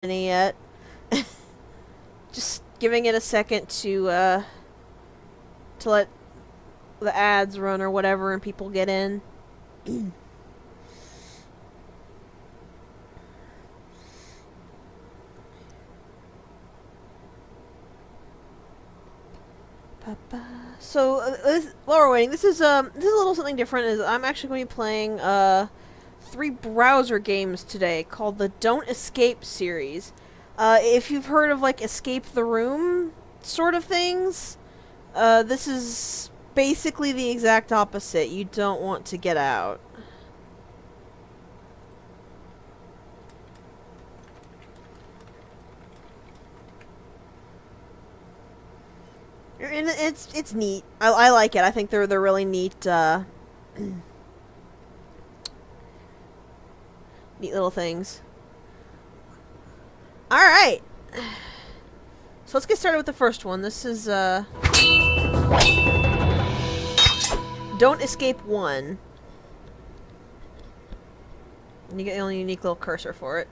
any yet. Just giving it a second to let the ads run or whatever and people get in. So while we're waiting, this is a little something different. Is I'm actually going to be playing 3 browser games today called the Don't Escape series. If you've heard of like Escape the Room sort of things, this is basically the exact opposite. You don't want to get out. And it's neat. I like it. I think they're really neat neat little things. Alright. So let's get started with the first one. This is Don't Escape 1. And you get the only unique little cursor for it.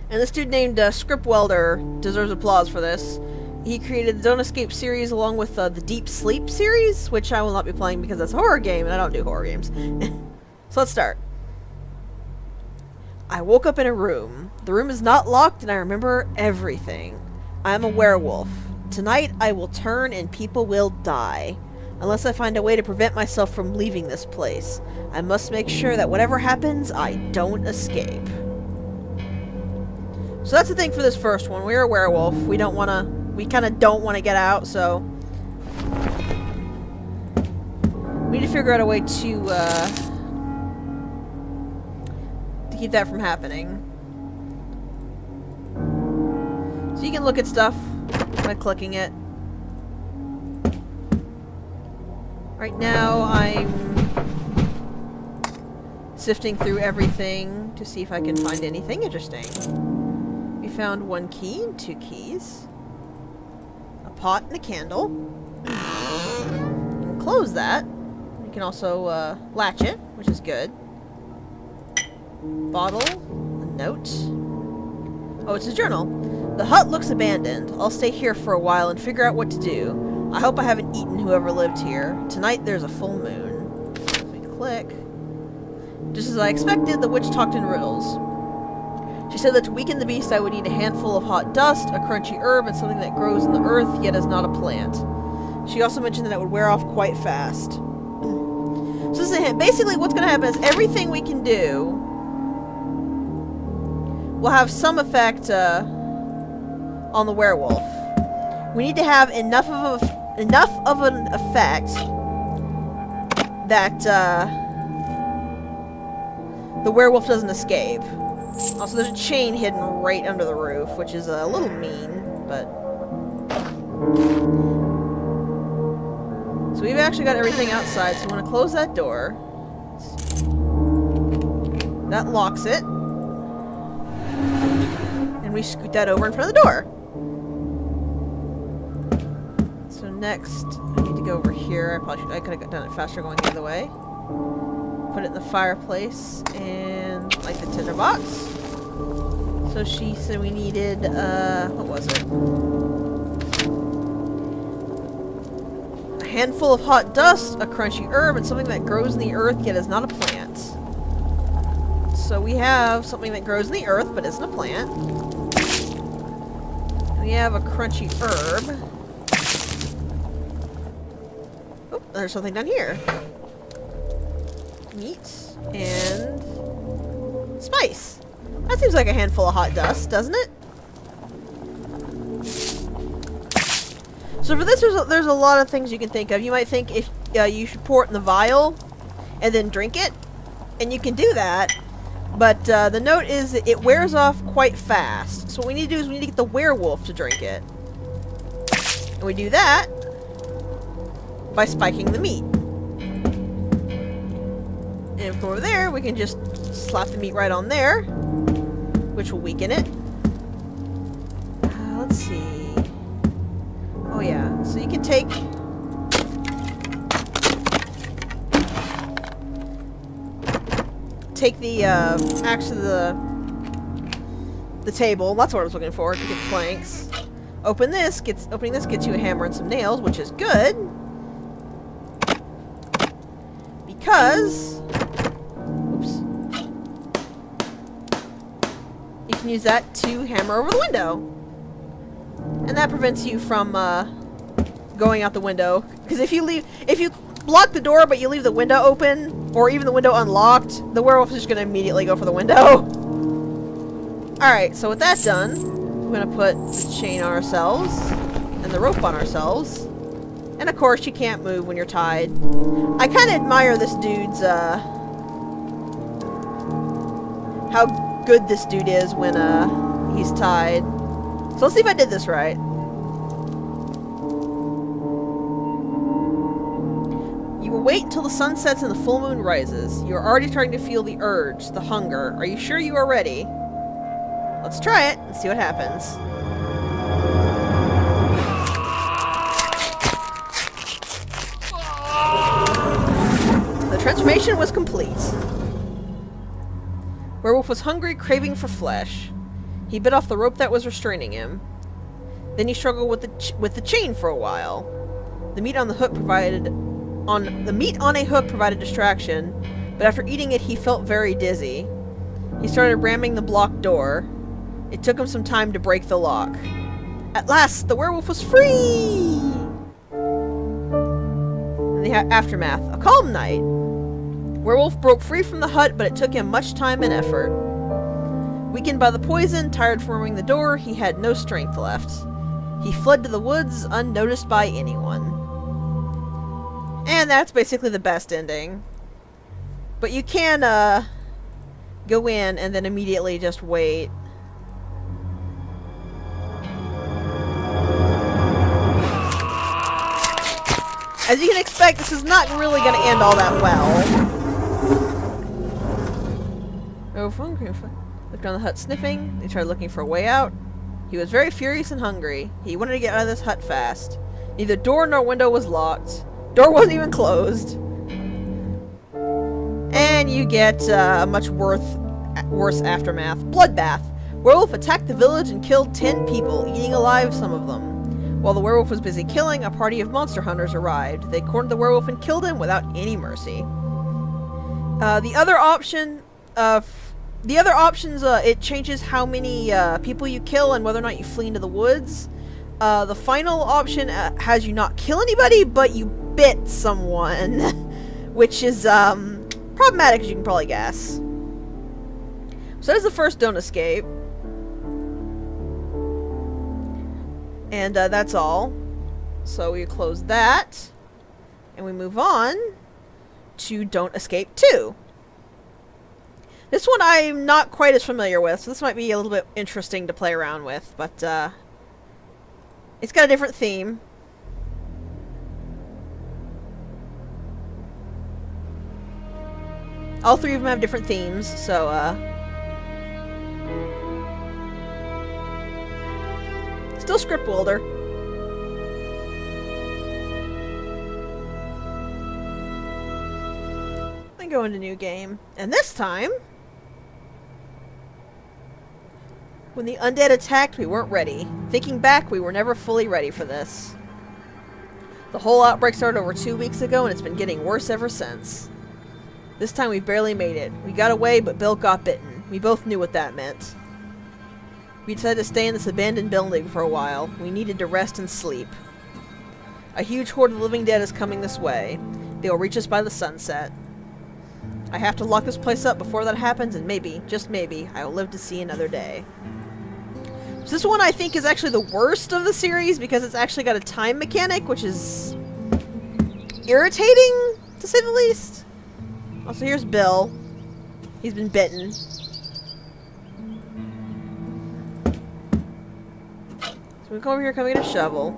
And this dude named Script Welder deserves applause for this. He created the Don't Escape series along with the Deep Sleep series, which I will not be playing because that's a horror game, and I don't do horror games. So let's start. I woke up in a room. The room is not locked, and I remember everything. I am a werewolf. Tonight, I will turn, and people will die. Unless I find a way to prevent myself from leaving this place. I must make sure that whatever happens, I don't escape. So that's the thing for this first one. We're a werewolf. We kind of don't want to get out, so we need to figure out a way to keep that from happening. So you can look at stuff by clicking it. Right now, I'm sifting through everything to see if I can find anything interesting. We found 1 key and 2 keys. A pot and a candle. You can close that. You can also latch it, which is good. Bottle. A note. Oh, it's a journal. The hut looks abandoned. I'll stay here for a while and figure out what to do. I hope I haven't eaten whoever lived here. Tonight there's a full moon. If we click. Just as I expected, the witch talked in riddles. She said that to weaken the beast I would need a handful of hot dust, a crunchy herb, and something that grows in the earth yet is not a plant. She also mentioned that it would wear off quite fast. So this is a hint. Basically what's going to happen is everything we can do will have some effect on the werewolf. We need to have enough of an effect that the werewolf doesn't escape. Also, there's a chain hidden right under the roof, which is a little mean, but... So we've actually got everything outside, so I'm going to close that door. That locks it. And we scoot that over in front of the door. So next, I need to go over here. I could have done it faster going the other way. Put it in the fireplace and light the tinderbox. So she said we needed, what was it? A handful of hot dust, a crunchy herb, and something that grows in the earth yet is not a plant. So we have something that grows in the earth but isn't a plant. And we have a crunchy herb. Oh, there's something down here. Meat and spice. That seems like a handful of hot dust, doesn't it? So for this, there's a lot of things you can think of. You might think if you should pour it in the vial and then drink it, and you can do that. But the note is that it wears off quite fast. So what we need to do is we need to get the werewolf to drink it. And we do that by spiking the meat. And from over there, we can just slap the meat right on there, which will weaken it. Let's see. Oh yeah, so you can take... the, actually the table. That's what I was looking for, to get the planks. Opening this gets you a hammer and some nails, which is good. Because... oops. You can use that to hammer over the window. And that prevents you from, going out the window. Because if you block the door but you leave the window open, or even the window unlocked, the werewolf is just going to immediately go for the window. Alright, so with that done, we're going to put the chain on ourselves, and the rope on ourselves. And of course, you can't move when you're tied. I kind of admire this dude's, how good this dude is when, he's tied. So let's see if I did this right. You will wait until the sun sets and the full moon rises. You are already starting to feel the urge, the hunger. Are you sure you are ready? Let's try it and see what happens. The transformation was complete. Werewolf was hungry, craving for flesh. He bit off the rope that was restraining him. Then he struggled with the chain for a while. The meat on a hook provided distraction, but after eating it, he felt very dizzy. He started ramming the blocked door. It took him some time to break the lock. At last, the werewolf was free! In the aftermath, a calm night. Werewolf broke free from the hut, but it took him much time and effort. Weakened by the poison, tired from warming the door, he had no strength left. He fled to the woods, unnoticed by anyone. And that's basically the best ending. But you can, go in and then immediately just wait. As you can expect, this is not really going to end all that well. Looked around the hut sniffing. They tried looking for a way out. He was very furious and hungry. He wanted to get out of this hut fast. Neither door nor window was locked. Door wasn't even closed. And you get a much worse aftermath. Bloodbath. Werewolf attacked the village and killed 10 people, eating alive some of them. While the werewolf was busy killing, a party of monster hunters arrived. They cornered the werewolf and killed him without any mercy. The other options, it changes how many people you kill and whether or not you flee into the woods. The final option has you not kill anybody, but you bit someone, which is problematic, as you can probably guess. So that is the first don't escape. And that's all. So we close that, and we move on to Don't Escape 2. This one I'm not quite as familiar with, so this might be a little bit interesting to play around with, but it's got a different theme. All three of them have different themes, so still script welder. Then go into new game. And this time, when the undead attacked, we weren't ready. Thinking back, we were never fully ready for this. The whole outbreak started over 2 weeks ago, and it's been getting worse ever since. This time we barely made it. We got away, but Bill got bitten. We both knew what that meant. We decided to stay in this abandoned building for a while. We needed to rest and sleep. A huge horde of living dead is coming this way. They will reach us by the sunset. I have to lock this place up before that happens, and maybe, just maybe, I will live to see another day. So this one I think is actually the worst of the series because it's actually got a time mechanic, which is irritating, to say the least. Also, here's Bill. He's been bitten. So we come over here, come get a shovel.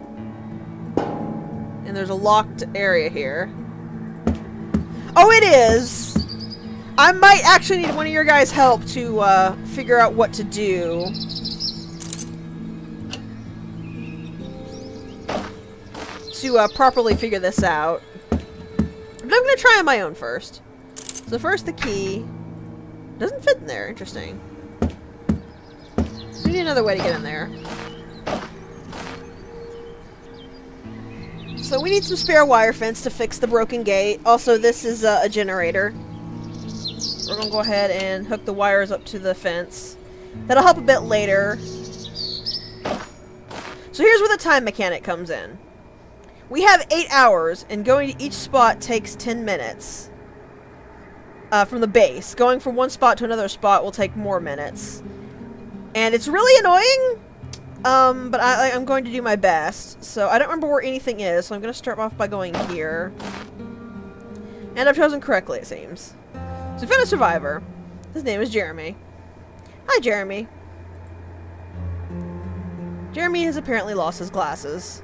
And there's a locked area here. Oh, it is! I might actually need one of your guys' help to figure out what to do. To properly figure this out. But I'm going to try on my own first. So first the key. Doesn't fit in there. Interesting. So another way to get in there. So we need some spare wire fence to fix the broken gate. Also, this is a generator. We're gonna go ahead and hook the wires up to the fence. That'll help a bit later. So here's where the time mechanic comes in. We have 8 hours, and going to each spot takes 10 minutes. From the base. Going from one spot to another spot will take more minutes. And it's really annoying, but I'm going to do my best. So I don't remember where anything is, so I'm going to start off by going here. And I've chosen correctly, it seems. So we found a survivor. His name is Jeremy. Hi, Jeremy. Jeremy has apparently lost his glasses.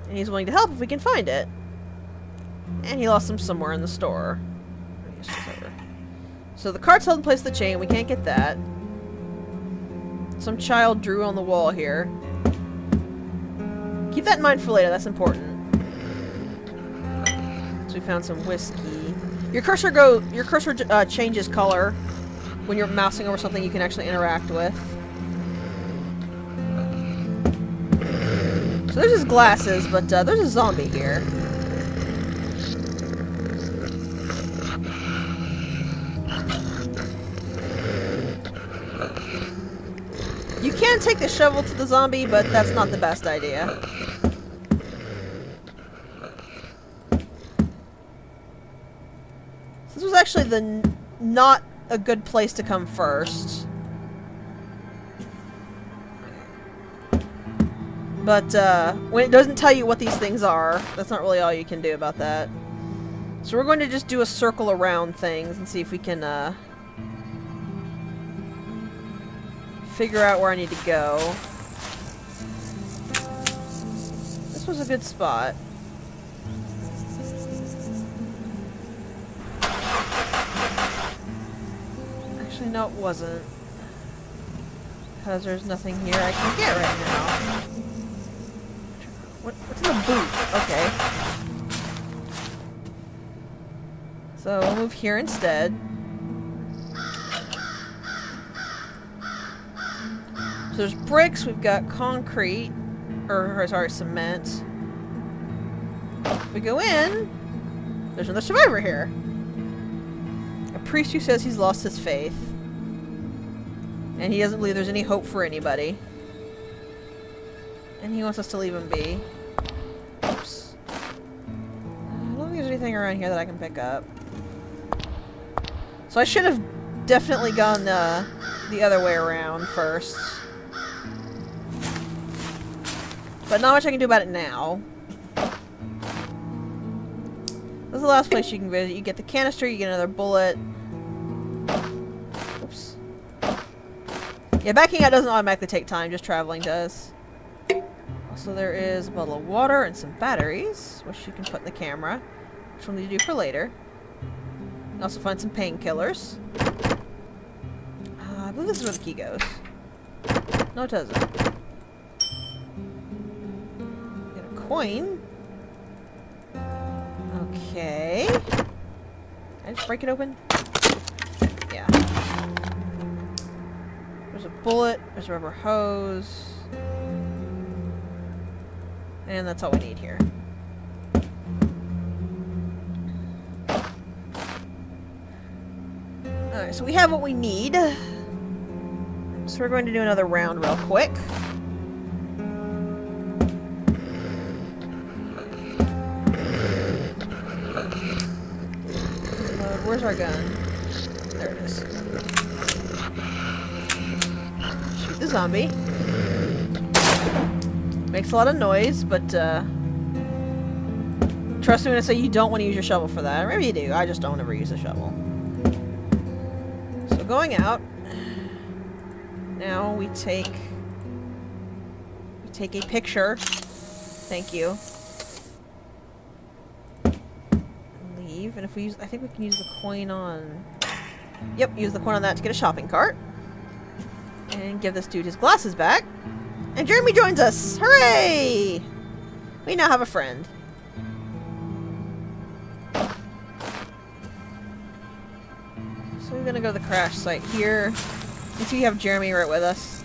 And he's willing to help if we can find it. And he lost them somewhere in the store. So the cart's held in place with the chain. We can't get that. Some child drew on the wall here. Keep that in mind for later. That's important. So we found some whiskey. Your cursor changes color when you're mousing over something you can actually interact with. So there's his glasses, but there's a zombie here. You can take the shovel to the zombie, but that's not the best idea. This was actually not a good place to come first. But, when it doesn't tell you what these things are, that's not really all you can do about that. So we're going to just do a circle around things and see if we can, figure out where I need to go. This was a good spot. Actually, no, it wasn't. Because there's nothing here I can get right now. What's in the boot? Okay. So we'll move here instead. So there's bricks, we've got concrete, or sorry, cement. If we go in, there's another survivor here. A priest who says he's lost his faith. And he doesn't believe there's any hope for anybody. And he wants us to leave him be. Oops. I don't think there's anything around here that I can pick up. So I should have definitely gone the other way around first. But not much I can do about it now. This is the last place you can visit. You get the canister, you get another bullet. Oops. Yeah, backing out doesn't automatically take time, just traveling does. Also, there is a bottle of water and some batteries, which you can put in the camera, which we'll need to do for later. You can also find some painkillers. I believe this is where the key goes. No, it doesn't. Get a coin. Okay. Can I just break it open? Yeah. There's a bullet, there's a rubber hose. And that's all we need here. Alright, so we have what we need. So we're going to do another round real quick. Where's our gun? There it is. Shoot the zombie. Makes a lot of noise, but trust me when I say you don't want to use your shovel for that. Or maybe you do. I just don't ever use a shovel. So going out. Now we take a picture. Thank you. Leave. And if we use, I think we can use the coin on. Yep, use the coin on that to get a shopping cart. And give this dude his glasses back. And Jeremy joins us! Hooray! We now have a friend. So We're gonna go to the crash site here. And see we have Jeremy right with us.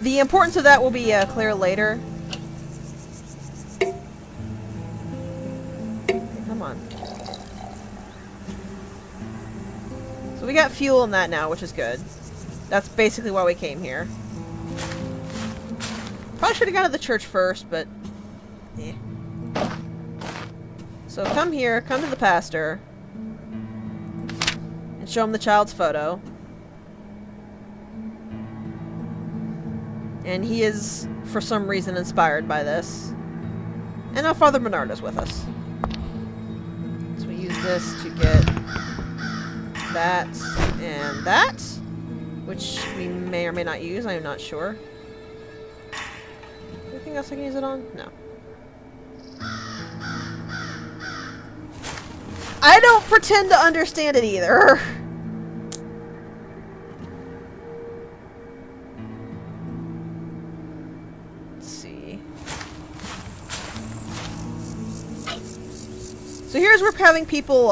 The importance of that will be clear later. Come on. So we got fuel in that now, which is good. That's basically why we came here. Probably should have gone to the church first, but... eh. So come here, come to the pastor. And show him the child's photo. And he is, for some reason, inspired by this. And now Father Bernard is with us. So we use this to get that and that. Which we may or may not use, I am not sure. Anything else I can use it on? No. I don't pretend to understand it either. Let's see. So here's where having people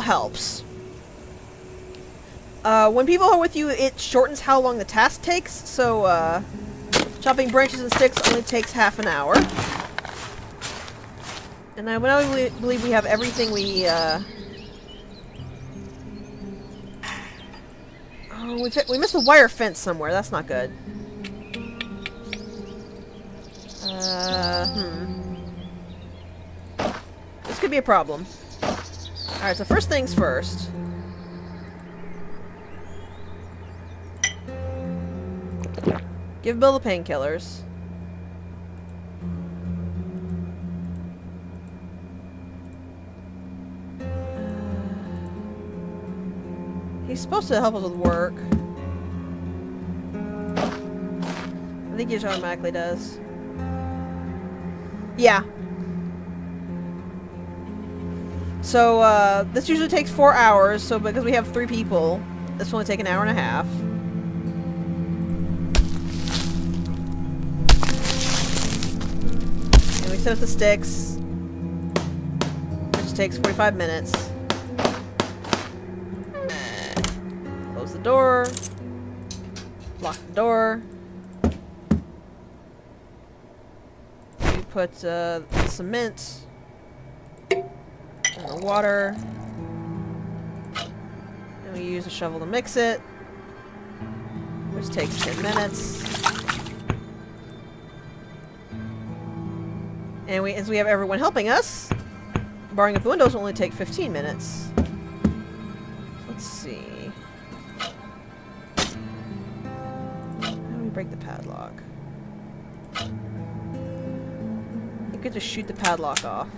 helps. When people are with you, it shortens how long the task takes, so, chopping branches and sticks only takes half an hour. And I believe we have everything we, oh, we missed a wire fence somewhere, that's not good. This could be a problem. Alright, so first things first. Give Bill the painkillers. He's supposed to help us with work. I think he just automatically does. Yeah. So, this usually takes 4 hours, so because we have 3 people, this will only take an hour and a half. And we set up the sticks, which takes 45 minutes. Close the door. Lock the door. We put, cement in the water. And we use a shovel to mix it, which takes 10 minutes. And as we have everyone helping us, barring up the windows will only take 15 minutes. Let's see. How do we break the padlock? You could just shoot the padlock off.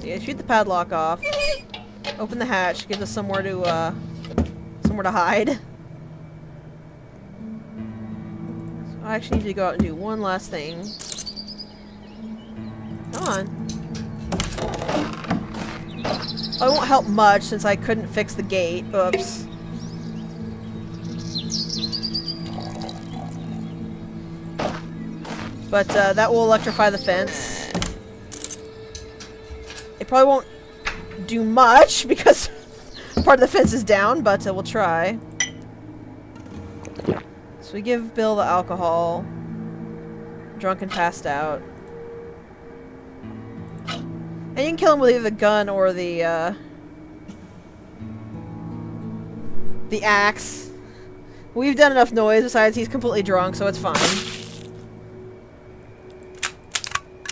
So yeah, shoot the padlock off. Open the hatch, gives us somewhere to hide. So I actually need to go out and do one last thing. Come on. Oh, it won't help much since I couldn't fix the gate. Oops. But that will electrify the fence. It probably won't do much because part of the fence is down, but we'll try. So we give Bill the alcohol. Drunk and passed out. And you can kill him with either the gun or the axe. We've done enough noise, besides he's completely drunk, so it's fine.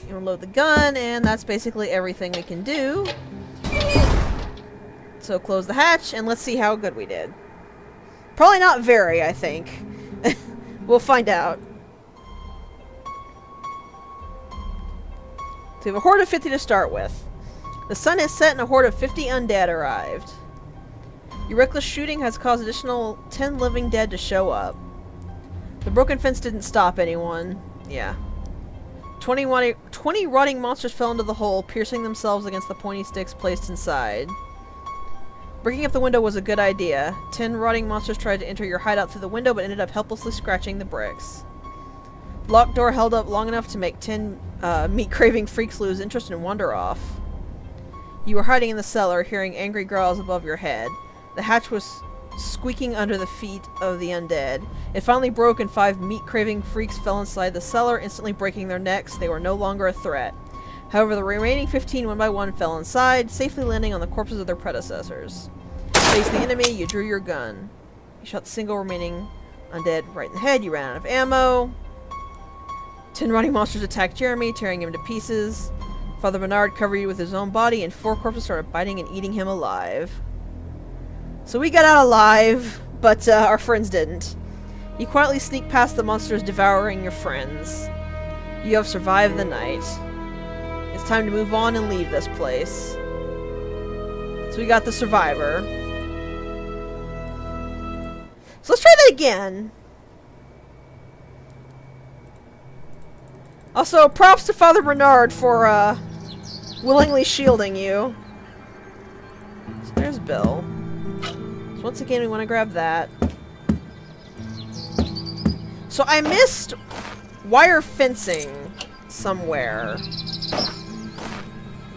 Unload the gun, and that's basically everything we can do. So close the hatch, and let's see how good we did. Probably not very, I think. We'll find out. So we have a horde of 50 to start with. The sun is set and a horde of 50 undead arrived. Your reckless shooting has caused additional 10 living dead to show up. The broken fence didn't stop anyone. Yeah. 20 rotting monsters fell into the hole, piercing themselves against the pointy sticks placed inside. Breaking up the window was a good idea. 10 rotting monsters tried to enter your hideout through the window, but ended up helplessly scratching the bricks. Locked door held up long enough to make 10 meat-craving freaks lose interest and wander off. You were hiding in the cellar, hearing angry growls above your head. The hatch was squeaking under the feet of the undead. It finally broke and 5 meat-craving freaks fell inside the cellar, instantly breaking their necks. They were no longer a threat. However, the remaining 15 one by one fell inside, safely landing on the corpses of their predecessors. Facing the enemy, you drew your gun. You shot the single remaining undead right in the head. You ran out of ammo. 10 running monsters attacked Jeremy, tearing him to pieces. Father Bernard covered you with his own body, and 4 corpses started biting and eating him alive. So we got out alive, but our friends didn't. You quietly sneak past the monsters devouring your friends. You have survived the night. It's time to move on and leave this place. So we got the survivor. So let's try that again. Also, props to Father Bernard for willingly shielding you. So there's Bill. So once again, we want to grab that. So I missed wire fencing somewhere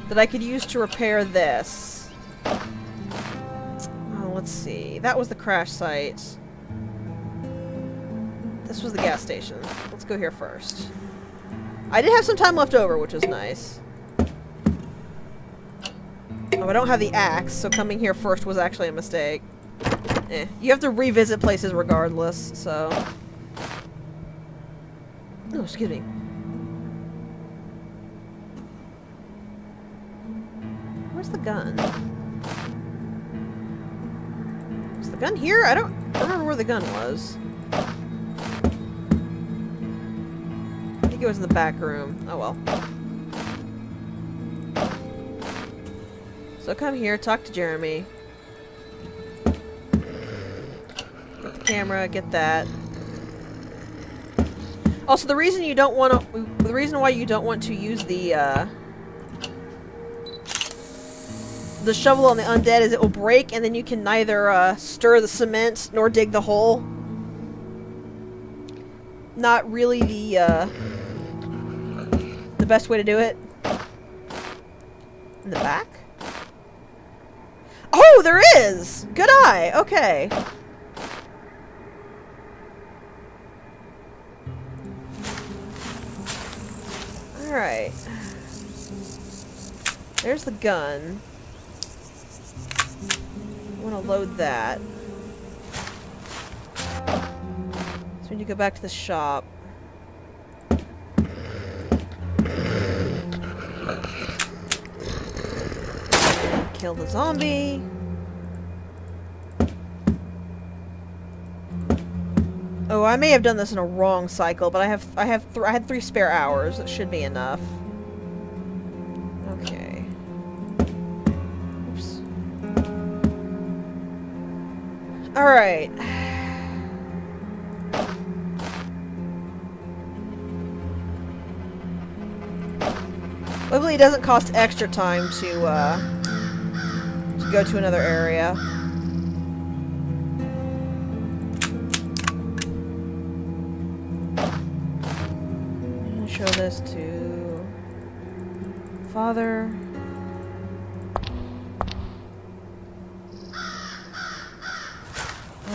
that I could use to repair this. Oh, let's see. That was the crash site. This was the gas station. Let's go here first. I did have some time left over, which was nice. Oh, I don't have the axe, so coming here first was actually a mistake. You have to revisit places regardless, so... Oh, excuse me. Where's the gun? Is the gun here? I don't remember where the gun was. I think it was in the back room. Oh well. So come here, talk to Jeremy. Get the camera, get that. Also, the reason you don't want to, the reason why you don't want to use the shovel on the undead is it will break, and then you can neither stir the cement nor dig the hole. Not really the best way to do it. In the back? Oh, there is! Good eye! Okay. Alright. There's the gun. I want to load that. So we need to go back to the shop. Kill the zombie. Oh, I may have done this in a wrong cycle, but I had 3 spare hours. That should be enough. Okay. Oops. All right. Luckily, it doesn't cost extra time to go to another area. Show this to Father.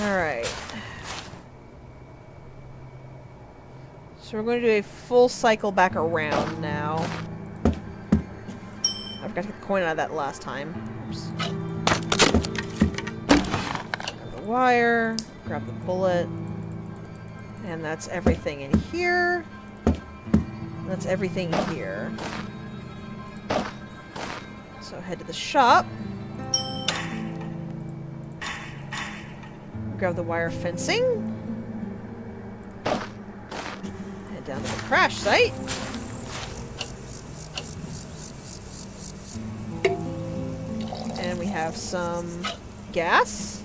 Alright. So we're going to do a full cycle back around now. I forgot to get the coin out of that last time. Oops. Grab the wire, grab the bullet, and that's everything in here. That's everything here. So head to the shop. Grab the wire fencing. Head down to the crash site. And we have some gas.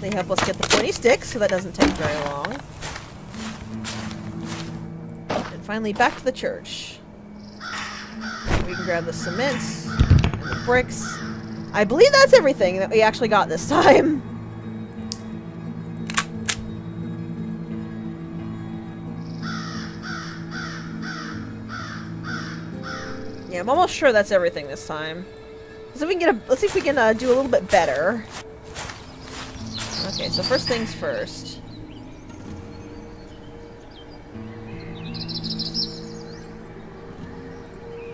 They help us get the pointy sticks, so that doesn't take very long. Finally, back to the church. We can grab the cement and the bricks. I believe that's everything that we actually got this time. Yeah, I'm almost sure that's everything this time. Let's see if we can let's see if we can do a little bit better. Okay, so first things first.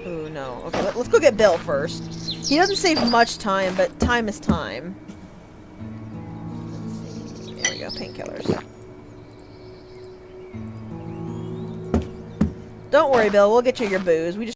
Ooh, no. Okay, let's go get Bill first. He doesn't save much time, but time is time. Let's see. There we go, painkillers. Don't worry, Bill. We'll get you your booze. We just